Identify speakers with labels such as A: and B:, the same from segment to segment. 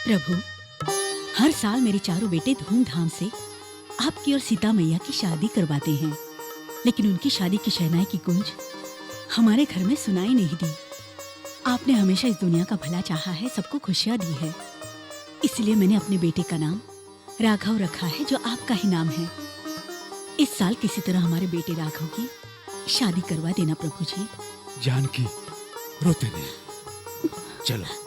A: प्रभु, हर साल मेरे चारों बेटे धूमधाम से आपकी और सीता मैया की शादी करवाते हैं, लेकिन उनकी शादी की शहनाई की गूंज हमारे घर में सुनाई नहीं दी। आपने हमेशा इस दुनिया का भला चाहा है, सबको खुशियां दी है, इसलिए मैंने अपने बेटे का नाम राघव रखा है, जो आपका ही नाम है। इस साल किसी तरह हमारे बेटे राघव की शादी करवा देना प्रभु जी।
B: जानकी, रोते नहीं, चलो।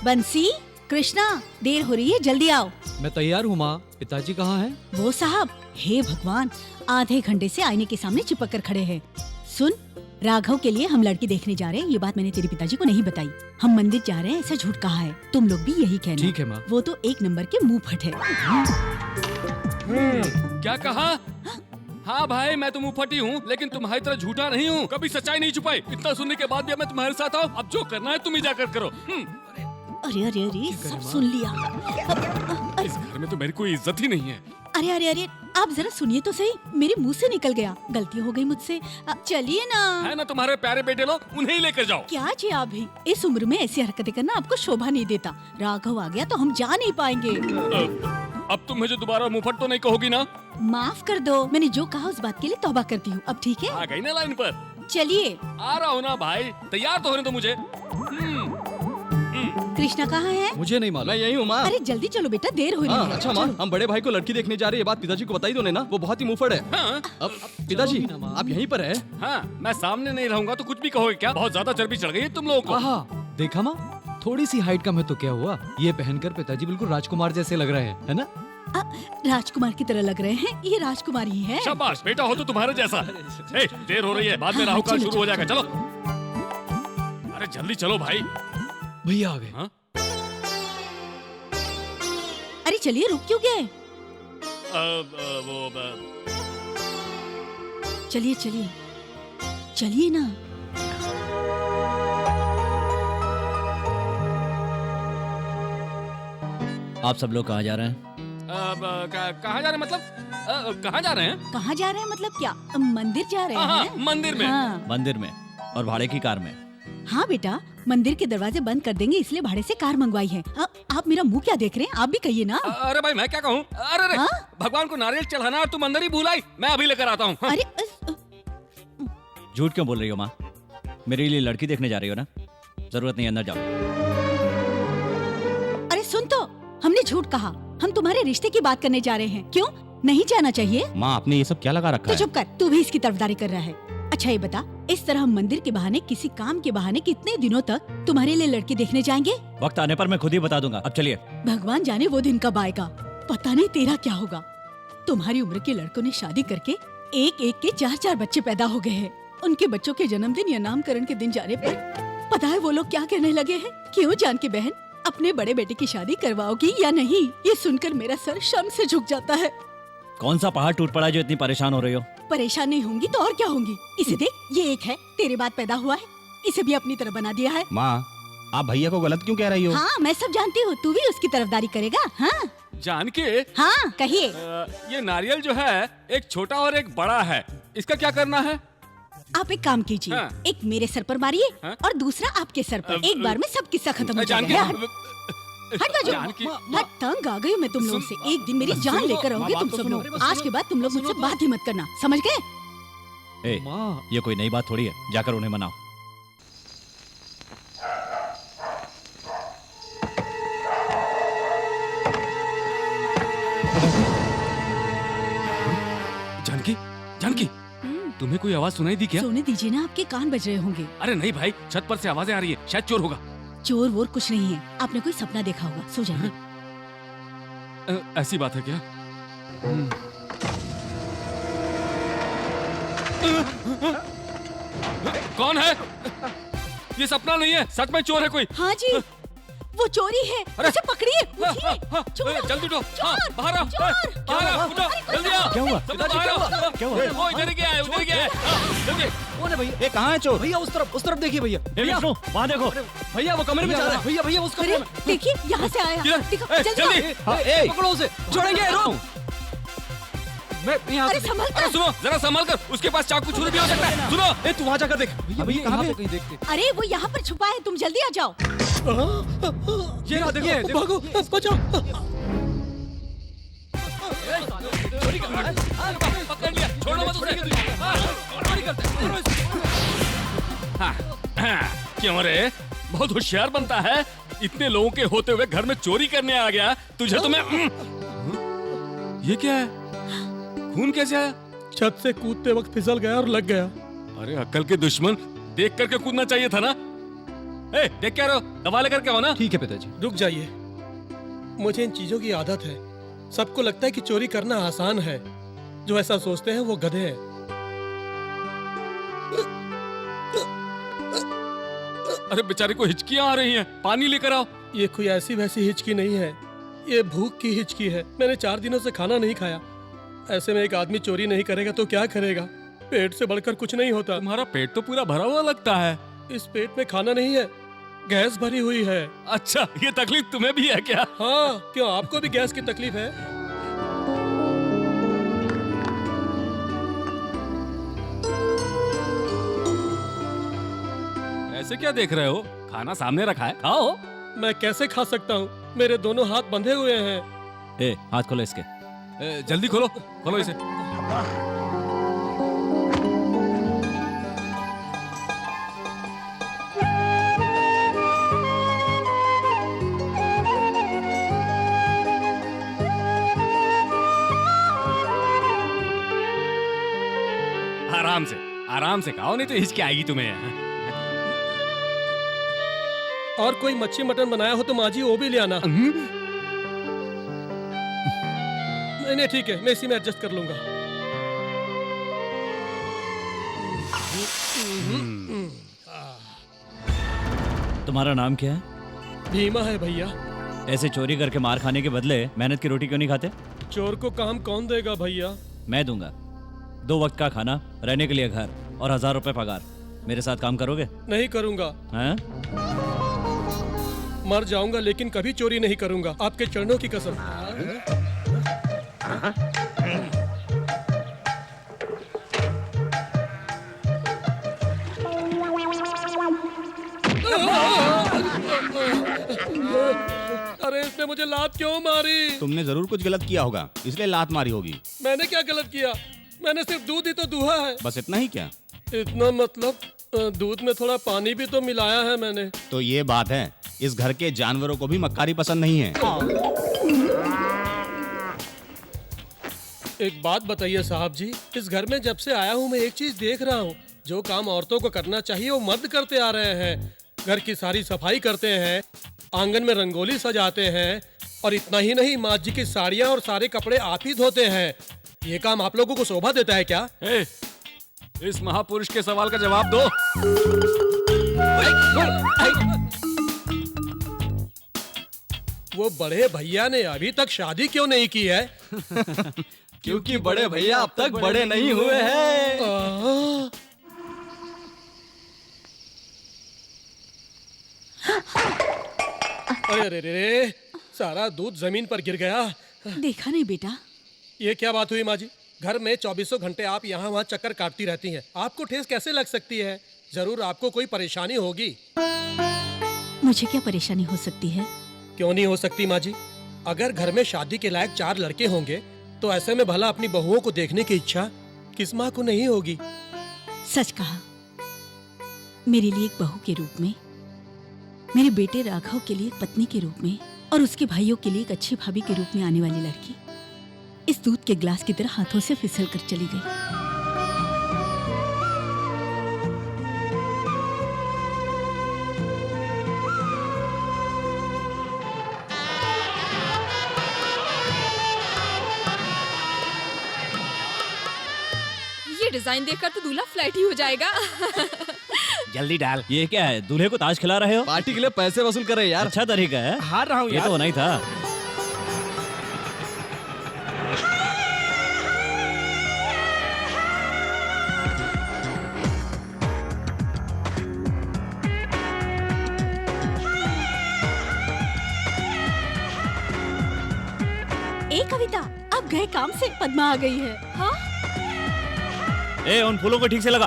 A: बंसी, कृष्णा, देर हो रही है, जल्दी आओ।
C: मैं तैयार हूँ माँ। पिताजी कहाँ हैं?
A: वो साहब, हे भगवान, आधे घंटे से आईने के सामने चिपक कर खड़े हैं। सुन, राघव के लिए हम लड़की देखने जा रहे हैं, ये बात मैंने तेरे पिताजी को नहीं बताई। हम मंदिर जा रहे हैं ऐसा झूठ कहा है, तुम लोग भी यही कहना।
C: ठीक है माँ।
A: वो तो एक नंबर के मुंह फट है।
D: क्या कहा? हाँ भाई, मैं तो मुंह फटी हूँ, लेकिन तुम्हारी तरह झूठा नहीं हूँ। कभी सच्चाई नहीं छुपाई। इतना सुनने के बाद भी मैं तुम्हारे साथ आऊँ। अब जो करना है तुम ही जाकर करो।
A: अरे अरे अरे, सब सुन लिया।
D: इस घर में तो मेरी कोई इज्जत ही नहीं है।
A: अरे अरे अरे, आप जरा सुनिए तो सही, मेरे मुंह से निकल गया, गलती हो गई मुझसे। चलिए ना।
D: है ना तुम्हारे प्यारे बेटे लोग, उन्हें ही लेकर जाओ।
A: क्या जी आप भी, इस उम्र में ऐसी हरकतें करना आपको शोभा नहीं देता। राघव आ गया तो हम जा नहीं पाएंगे।
D: अब तुम मुझे दोबारा मुंहफट तो नहीं कहोगी ना?
A: माफ कर दो, मैंने जो कहा उस बात के लिए तौबा करती हूँ। अब ठीक है,
D: आ गई ना लाइन पर।
A: चलिए।
D: आ रहा हूँ ना भाई, तैयार तो होने दो मुझे।
A: कृष्णा कहाँ है?
C: मुझे नहीं मालूम।
B: मैं यही हूँ माँ।
A: अरे जल्दी चलो बेटा, देर हो रही है।
B: अच्छा माँ, हम बड़े भाई को लड़की देखने जा रहे हैं, ये बात पिताजी को बताई दो ना, वो बहुत ही मुंहफड़ है।
D: हाँ?
B: अब पिताजी, आप यहीं पर है?
D: हाँ, मैं सामने नहीं रहूंगा तो कुछ भी कहोगे क्या? बहुत ज्यादा चर्बी चढ़ गई है तुम लोगों को।
C: आहा, देखा माँ, थोड़ी सी हाइट कम है तो क्या हुआ? ये पहनकर पिताजी बिल्कुल राजकुमार जैसे लग रहे हैं, है ना?
A: राजकुमार की तरह लग रहे हैं, ये राजकुमार ही है।
D: शाबाश, बेटा हो तो तुम्हारे जैसा। ए, देर हो रही है, बाद में राहु काल शुरू हो जाएगा। चलो, अरे जल्दी चलो भाई।
C: भैया आ गए।
D: हाँ?
A: अरे चलिए, रुक क्यों गए? चलिए चलिए चलिए ना।
E: आप सब लोग कहाँ जा रहे हैं?
D: कहाँ जा रहे हैं मतलब? कहाँ जा रहे हैं?
A: कहाँ जा रहे हैं मतलब क्या? मंदिर जा रहे
D: हाँ,
A: हैं।
D: मंदिर में।
A: हाँ।
E: मंदिर में? और भाड़े की कार में?
A: हाँ बेटा, मंदिर के दरवाजे बंद कर देंगे इसलिए भाड़े से कार मंगवाई है। आप मेरा मुंह क्या देख रहे हैं? आप भी कहिए ना।
D: अरे भाई, मैं क्या कहूँ? अरे
A: हाँ?
D: भगवान को नारियल चढ़ाना और तुम अंदर ही भूल आई। मैं अभी लेकर आता हूँ।
A: अरे
E: झूठ क्यों बोल रही हो माँ? मेरे लिए लड़की देखने जा रही हो ना? जरूरत नहीं, अंदर जाओ।
A: अरे सुन तो, हमने झूठ कहा, हम तुम्हारे रिश्ते की बात करने जा रहे हैं। क्यों नहीं जाना चाहिए?
E: माँ, आपने ये सब क्या लगा रखा
A: तो चुप कर, तू भी इसकी तरफदारी कर रहा है। अच्छा ये बता, इस तरह हम मंदिर के बहाने, किसी काम के बहाने कितने दिनों तक तुम्हारे लिए लड़की देखने जाएंगे?
E: वक्त आने पर मैं खुद ही बता दूंगा। अब चलिए।
A: भगवान जाने वो दिन कब आएगा, पता नहीं तेरा क्या होगा। तुम्हारी उम्र के लड़कों ने शादी करके एक एक के 4-4 बच्चे पैदा हो गए हैं। उनके बच्चों के जन्मदिन या नामकरण के दिन जाने पर पता है वो लोग क्या कहने लगे हैं? क्यों जानकी बहन, अपने बड़े बेटे की शादी करवाओगी या नहीं? ये सुनकर मेरा सर शर्म से झुक जाता है।
E: कौन सा पहाड़ टूट पड़ा है जो इतनी परेशान हो रही हो?
A: परेशान नहीं होंगी तो और क्या होंगी? इसे देख, ये एक है, तेरे बाद पैदा हुआ है, इसे भी अपनी तरह बना दिया है।
F: माँ, आप भैया को गलत क्यों कह रही हो?
A: हाँ, मैं सब जानती हूँ, तू भी उसकी तरफदारी करेगा? हाँ
D: जानकी,
A: हाँ कहिए।
D: ये नारियल जो है, एक छोटा और एक बड़ा है, इसका क्या करना है?
A: आप एक काम कीजिए,
D: हाँ।
A: एक मेरे सर पर मारिए
D: हाँ?
A: और दूसरा आपके सर पर। एक बार में सब किस्सा खत्म हो
D: जानकी,
A: जाएगा। हट बाजू।
D: जानकी,
A: हट, तंग आ गई मैं तुम लोगों से। एक दिन मेरी जान लेकर रहोगे तुम सब लोग। आज के बाद तुम लोग मुझसे बात ही मत करना, समझ गए?
E: ए,
C: माँ,
E: ये कोई नई बात थोड़ी है, जाकर उन्हें मनाओ।
D: जानकी, जानकी, तुम्हें कोई आवाज सुनाई दी क्या?
A: सोने दीजिए ना, आपके कान बज रहे होंगे।
D: अरे नहीं भाई, छत पर से आवाजें आ रही है, शायद चोर होगा।
A: चोर वोर कुछ नहीं है, आपने कोई सपना देखा होगा, सो जाइए।
D: ऐसी बात है क्या? कौन है? ये सपना नहीं है, सच में चोर है कोई।
A: हाँ जी, वो चोरी है,
D: अरे!
A: उसे पकड़िए, उठिए। चोर!
D: जल्दी उठो। हाँ,
A: चोर!
D: बाहर आओ।
A: चोर!
D: बाहर आओ, उठो, जल्दी आओ।
E: क्या हुआ?
D: सब लोग बाहर आओ।
E: क्या हुआ?
D: वो इधर ही गया है, उधर ही गया है। हाँ, जल्दी।
C: कौन है भैया?
F: ये कहाँ है चोर?
C: भैया उस तरफ देखिए भैया।
E: ए, विष्णु, वहाँ देखो।
C: भैया वो कमरे में जा रहा है। भैया भैया उस कमरे
A: अरे
C: में।
A: देखिए, यहाँ से आया।
D: किधर?
A: देखो,
D: ए,
A: जल्दी
D: जल्दी।
A: आओ।
F: हाँ, ए,
C: पकड़ो उसे, छोड़ेंगे, रुक। मैं यहाँ
A: अरे
C: से
A: संभल
D: अरे
A: कर।
D: सुनो, जरा संभल कर, उसके पास चाकू छुरी भी हो सकता है। सुनो,
B: ए तू वहां जाकर देख
C: अभी यहाँ से कहीं देखते।
A: अरे वो यहाँ पर छुपा है, तुम जल्दी आ जाओ।
B: ये रहा, देखो
C: भागो, बचाओ।
D: पकड़ लिया, छोड़ो मत उसे। क्यों रे, बहुत होशियार बनता है। इतने लोगों के होते हुए घर में चोरी करने आ गया। तुझे तो मैं ये क्या है? खून कैसे आया?
G: छत से कूदते वक्त फिसल गया और लग गया।
D: अरे अक्ल के दुश्मन, देख करके कूदना चाहिए था ना। ए, देख क्या रहो, दबा लेकर के आओ ना।
C: ठीक है पिताजी।
G: रुक जाइए, मुझे इन चीजों की आदत है। सबको लगता है कि चोरी करना आसान है। जो ऐसा सोचते हैं वो गधे हैं।
D: अरे बेचारे को हिचकियां आ रही हैं, पानी लेकर आओ।
G: ये कोई ऐसी वैसी हिचकी नहीं है, ये भूख की हिचकी है। मैंने 4 दिनों से खाना नहीं खाया। ऐसे में एक आदमी चोरी नहीं करेगा तो क्या करेगा? पेट से बढ़कर कुछ नहीं होता।
D: तुम्हारा पेट तो पूरा भरा हुआ लगता है।
G: इस पेट में खाना नहीं है, गैस भरी हुई है।
D: अच्छा, ये तकलीफ तुम्हें भी है क्या?
G: हाँ, क्यों आपको भी गैस की तकलीफ है?
D: ऐसे क्या देख रहे हो? खाना सामने रखा है, खाओ।
G: मैं कैसे खा सकता हूँ? मेरे दोनों हाथ बंधे हुए हैं।
E: ए हाथ खोलो इसके।
D: जल्दी खोलो, खोलो इसे। आराम से खाओ, नहीं तो हिचकी आएगी तुम्हें।
G: और कोई मच्छी मटन बनाया हो तो माँ जी वो भी ले आना। नहीं ठीक है, मैं इसी में एडजस्ट कर लूंगा।
E: तुम्हारा नाम क्या है?
G: भीमा है भैया।
E: ऐसे चोरी करके मार खाने के बदले मेहनत की रोटी क्यों नहीं खाते?
G: चोर को काम कौन देगा भैया?
E: मैं दूंगा। 2 वक्त का खाना, रहने के लिए घर और 1000 रुपए पगार। मेरे साथ काम करोगे?
G: नहीं करूंगा।
E: हैं?
G: मर जाऊंगा लेकिन कभी चोरी नहीं करूंगा, आपके चरणों की कसम। अरे इसने मुझे लात क्यों मारी?
F: तुमने जरूर कुछ गलत किया होगा, इसलिए लात मारी होगी।
G: मैंने क्या गलत किया? मैंने सिर्फ दूध ही तो दुहा है।
F: बस इतना ही क्या?
G: इतना मतलब दूध में थोड़ा पानी भी तो मिलाया है मैंने।
F: तो ये बात है, इस घर के जानवरों को भी मक्कारी पसंद नहीं है।
G: एक बात बताइए साहब जी, इस घर में जब से आया हूँ मैं एक चीज देख रहा हूँ। जो काम औरतों को करना चाहिए वो मर्द करते आ रहे हैं। घर की सारी सफाई करते हैं, आंगन में रंगोली सजाते हैं, और इतना ही नहीं, माँ जी की साड़ियाँ और सारे कपड़े आप ही धोते हैं। ये काम आप लोगों को शोभा देता है क्या?
D: इस महापुरुष के सवाल का जवाब दो।
G: वो बड़े भैया ने अभी तक शादी क्यों नहीं की है?
B: क्योंकि बड़े भैया अब तक बड़े नहीं हुए हैं।
G: अरे रे, सारा दूध जमीन पर गिर गया।
A: देखा नहीं बेटा?
G: ये क्या बात हुई माँ जी? घर में 24 घंटे आप यहाँ वहाँ चक्कर काटती रहती हैं। आपको ठेस कैसे लग सकती है? जरूर आपको कोई परेशानी होगी।
A: मुझे क्या परेशानी हो सकती है?
G: क्यों नहीं हो सकती माँ जी? अगर घर में शादी के लायक 4 लड़के होंगे तो ऐसे में भला अपनी बहुओं को देखने की इच्छा किस माँ को नहीं होगी?
A: सच कहा। मेरे लिए एक बहू के रूप में, मेरे बेटे राघव के लिए एक पत्नी के रूप में, और उसके भाइयों के लिए एक अच्छी भाभी के रूप में आने वाली लड़की इस दूध के ग्लास की तरह हाथों से फिसल कर चली गई।
H: ये डिजाइन देखकर तो दूल्हा फ्लैट ही हो जाएगा।
E: जल्दी डाल। ये क्या है, दूल्हे को ताश खिला रहे हो?
B: पार्टी के लिए पैसे वसूल कर रहे यार।
E: अच्छा तरीका है।
F: हार रहा हूँ
E: ये
F: यार।
E: तो होना ही था।
A: ए कविता, अब गए काम से पद्मा आ गई है।
H: हाँ?
E: ए, उन फूलों को ठीक से लगा।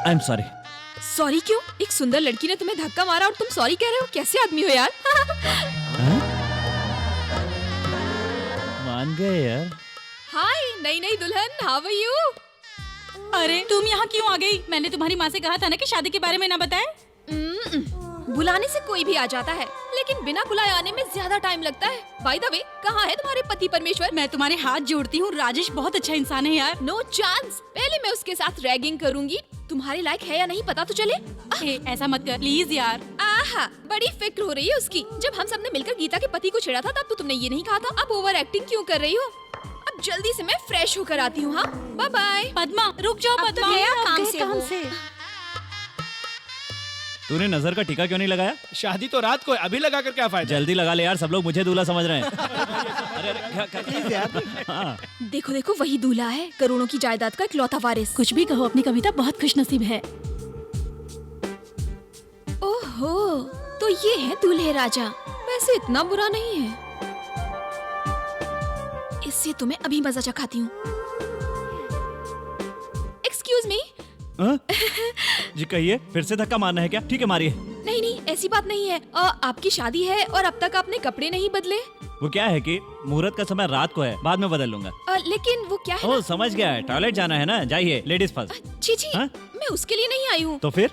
E: I am sorry.
H: सॉरी क्यों? एक सुंदर लड़की ने तुम्हें धक्का मारा और तुम सॉरी कह रहे हो? कैसे आदमी हो यार?
E: मान गए यार।
H: हाय नई नई दुल्हन, हाउ आर यू?
A: अरे तुम यहाँ क्यों आ गई? मैंने तुम्हारी माँ से कहा था ना कि शादी के बारे में ना बताए।
H: बुलाने से कोई भी आ जाता है, लेकिन बिना बुलाए आने में ज्यादा टाइम लगता है। बाय द वे, कहाँ है तुम्हारे पति परमेश्वर?
A: मैं तुम्हारे हाथ जोड़ती हूँ, राजेश बहुत अच्छा इंसान है यार।
H: No chance. पहले मैं उसके साथ रैगिंग करूंगी, तुम्हारे लायक है या नहीं पता तो चले।
A: ऐसा मत कर प्लीज यार।
H: आहा, बड़ी फिक्र हो रही है उसकी। जब हम सबने मिलकर गीता के पति को छेड़ा था तब तो तुमने ये नहीं कहा था। अब ओवर एक्टिंग क्यों कर रही हो? अब जल्दी से मैं फ्रेश होकर आती हूँ। हाँ, बाय बाय।
A: पद्मा रुक जाओ।
H: अब तो
A: पद्मा
H: गया
A: अब
H: काम
A: गए
H: से
A: काम
H: वो।
A: से।
E: तूने नजर का टीका क्यों नहीं लगाया?
F: शादी तो रात को है, अभी लगा कर क्या फायदा?
E: जल्दी लगा ले यार, सब लोग मुझे दूल्हा समझ रहे हैं। अरे यार। हाँ।
H: देखो देखो, वही दूल्हा है, करोड़ों की जायदाद का इकलौता वारिस।
A: कुछ भी कहो, अपनी कविता बहुत खुशनसीब है।
H: ओहो, तो ये है दूल्हे राजा। वैसे इतना बुरा नहीं है। इससे तुम्हें अभी मजा चखाती हूँ। Excuse me.
E: हाँ? जी कहिए, फिर से धक्का मारना है क्या? ठीक है मारिए।
H: नहीं नहीं, ऐसी बात नहीं है। आपकी शादी है और अब तक आपने कपड़े नहीं बदले।
E: वो क्या है कि मुहूर्त का समय रात को है, बाद में बदल लूंगा।
H: लेकिन वो क्या है
E: ओह समझ गया, टॉयलेट जाना है ना, जाइए लेडीज फर्स्ट।
H: जी जी,
E: हाँ?
H: मैं उसके लिए नहीं आई हूँ।
E: तो फिर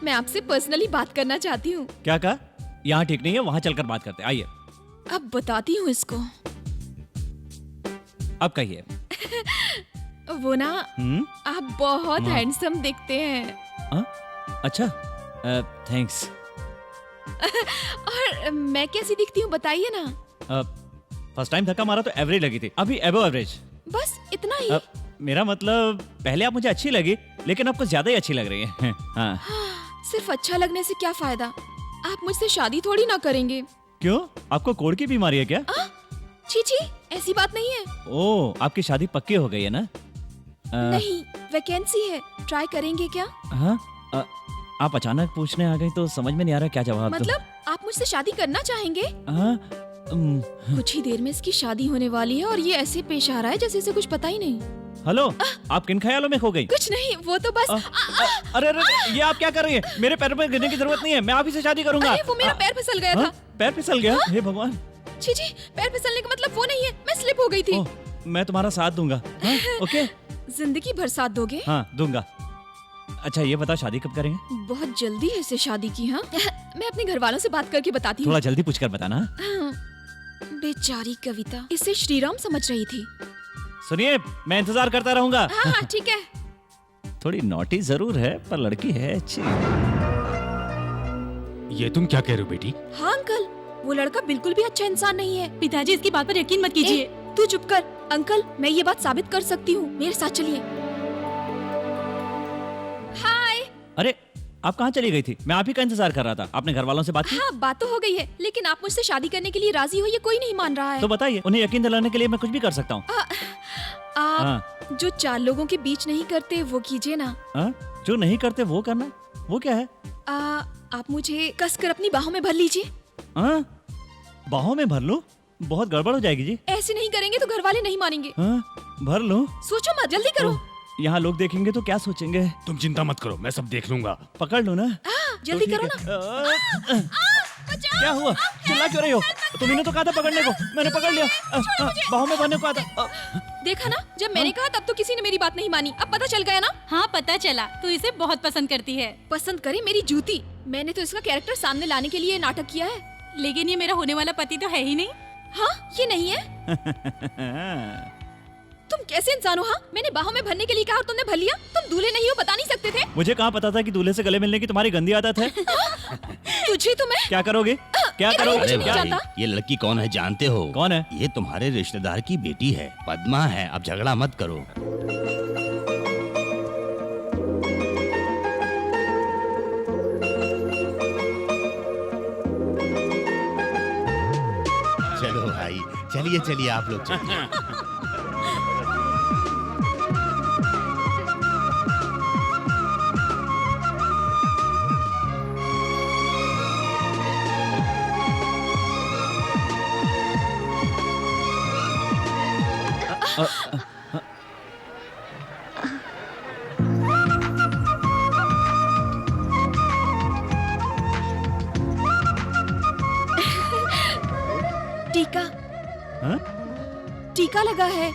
H: मैं आपसे पर्सनली बात करना चाहती हूँ।
E: क्या कहा? यहाँ ठीक नहीं है, वहाँ चलकर बात करते, आइए।
H: अब बताती हूँ इसको।
E: अब कहिए।
H: वो ना, आप बहुत
E: हाँ।
H: हैंडसम दिखते हैं।
E: हाँ? अच्छा, थैंक्स।
H: और मैं कैसी दिखती हूँ बताइए ना।
E: फर्स्ट टाइम धक्का मारा तो एवरेज लगी थी, अभी एबो एवरेज।
H: बस इतना ही।
E: मेरा मतलब पहले आप मुझे अच्छी लगी, लेकिन अब कुछ ज्यादा ही अच्छी लग रही है। हाँ।
H: सिर्फ अच्छा लगने से क्या फायदा? आप मुझसे शादी थोड़ी ना करेंगे।
E: क्यों? आपको कोढ़ की बीमारी है क्या?
H: छी छी, ऐसी बात नहीं है।
E: ओह, आपकी शादी पक्की हो गई है ना?
H: नहीं, वैकेंसी है, ट्राई करेंगे क्या?
E: हाँ? आप अचानक पूछने आ गई तो समझ में नहीं आ रहा क्या जवाब दूं।
H: मतलब आप मुझसे शादी करना चाहेंगे?
E: हाँ?
H: कुछ ही देर में इसकी शादी होने वाली है और ये ऐसे पेश आ रहा है जैसे इसे कुछ पता ही नहीं।
E: हेलो, आप किन ख्यालों में खो गई?
H: कुछ नहीं, वो तो बस
E: अरे अरे, ये आप क्या कर रही हैं? मेरे पैरों पे गिरने की जरूरत नहीं है, मैं आप ही से शादी करूंगा।
H: अरे वो मेरा पैर फिसल गया था।
E: पैर फिसल गया? हे भगवान।
H: छी छी, पैर फिसलने का मतलब वो नहीं है, मैं स्लिप हो गई थी।
E: मैं तुम्हारा साथ दूंगा। हाँ? ओके?
H: जिंदगी भर साथ दोगे?
E: हाँ दूंगा। अच्छा ये बताओ, शादी कब करेंगे?
H: बहुत जल्दी है इसे शादी की। हाँ मैं अपने घर वालों से बात करके बताती हूँ।
E: थोड़ा जल्दी पूछकर बताना।
H: हाँ। बेचारी कविता इसे श्रीराम समझ रही थी।
E: सुनिए, मैं इंतजार करता रहूंगा।
H: हाँ हाँ ठीक है।
E: थोड़ी नॉटी जरूर है, पर लड़की है अच्छी।
D: ये तुम क्या कह रहे हो बेटी?
H: हाँ अंकल, वो लड़का बिल्कुल भी अच्छा इंसान नहीं है।
A: पिताजी इसकी बात पर यकीन मत कीजिए।
H: तू चुप कर। अंकल, मैं ये बात साबित कर सकती हूँ, मेरे साथ चलिए। हाय।
E: अरे आप कहाँ चली गई थी? मैं आप ही का इंतजार कर रहा था। आपने घर वालों से बात की?
H: हाँ बात तो हो गई है, लेकिन आप मुझसे शादी करने के लिए राजी हो ये कोई नहीं मान रहा है।
E: तो बताइए, उन्हें यकीन दिलाने के लिए मैं कुछ भी कर सकता हूँ।
H: आप जो चार लोगों के बीच नहीं करते वो कीजिए ना।
E: जो नहीं करते वो करना? वो क्या है?
H: आप मुझे कसकर अपनी बाहों में भर लीजिए।
E: बाहों में भर लूं? बहुत गड़बड़ हो जाएगी जी।
H: ऐसे नहीं करेंगे तो घर वाले नहीं मानेंगे।
E: भर लूं?
H: सोचो मत, जल्दी करो।
E: यहाँ लोग देखेंगे तो क्या सोचेंगे?
D: तुम चिंता मत करो, मैं सब देख लूंगा।
E: पकड़ लो ना।
H: जल्दी
E: तो
H: करो
E: ठीक
H: ना।
E: है। क्या हुआ? चिल्ला क्यों रही हो? तुमने तो कहा था पकड़ने को, मैंने पकड़ लिया। बाहों में भरने को कहा था।
H: देखा ना, जब मैंने कहा तब तो किसी ने मेरी बात नहीं मानी। अब पता चल गया ना।
A: हाँ पता चला, तू इसे बहुत पसंद करती है।
H: पसंद करे मेरी जूती। मैंने तो इसका कैरेक्टर सामने लाने के लिए नाटक किया है।
A: लेकिन ये मेरा होने वाला पति तो है ही नहीं।
H: हाँ ये नहीं है। तुम कैसे इंसान हो? हाँ मैंने बाहों में भरने के लिए कहा और तुमने भर लिया। तुम दूल्हे नहीं हो, बता नहीं सकते थे?
E: मुझे कहाँ पता था कि दूल्हे से गले मिलने की तुम्हारी गंदी आदत है।
H: तुझे तो मैं
E: क्या करोगे? क्या
H: अरे
E: करोगे?
H: मुझे नहीं
E: क्या?
H: जानता।
F: ये लड़की कौन है जानते हो?
E: कौन है?
F: ये तुम्हारे रिश्तेदार की बेटी है, पद्मा है। अब झगड़ा मत करो। चलो भाई, चलिए चलिए आप लोग चलिए।
H: टीका
E: हाँ?
H: टीका लगा है।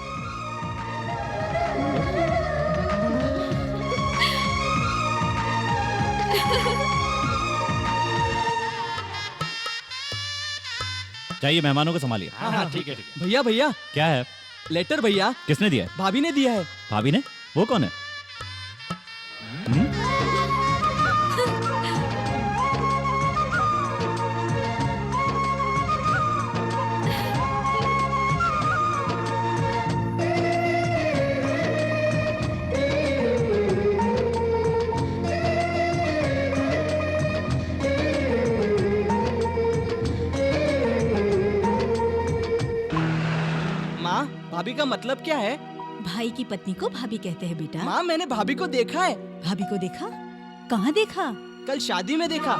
E: चाहिए मेहमानों को संभालिए।
B: हाँ ठीक है
C: भैया भैया,
E: क्या है?
C: लेटर भैया,
E: किसने दिया है?
C: भाभी ने दिया है।
E: भाभी ने? वो कौन है?
I: माँ, भाभी का मतलब क्या है?
A: भाई की पत्नी को भाभी कहते हैं बेटा।
I: माँ, मैंने भाभी को देखा है।
A: भाभी को देखा? कहाँ देखा?
I: कल शादी में देखा।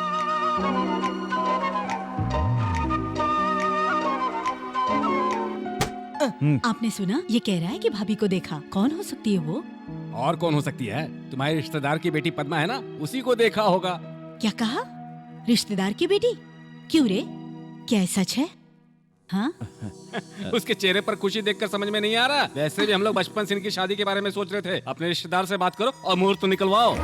A: आपने सुना? ये कह रहा है कि भाभी को देखा। कौन हो सकती है वो?
D: और कौन हो सकती है? तुम्हारे रिश्तेदार की बेटी पद्मा है ना, उसी को देखा होगा।
A: क्या कहा? रिश्तेदार की बेटी? क्यों रे? क्या ये सच है? हाँ?
D: उसके चेहरे पर खुशी देखकर समझ में नहीं आ रहा। वैसे भी हम लोग बचपन से इनकी शादी के बारे में सोच रहे थे। अपने रिश्तेदार से बात करो और मुहूर्त तो निकलवाओ।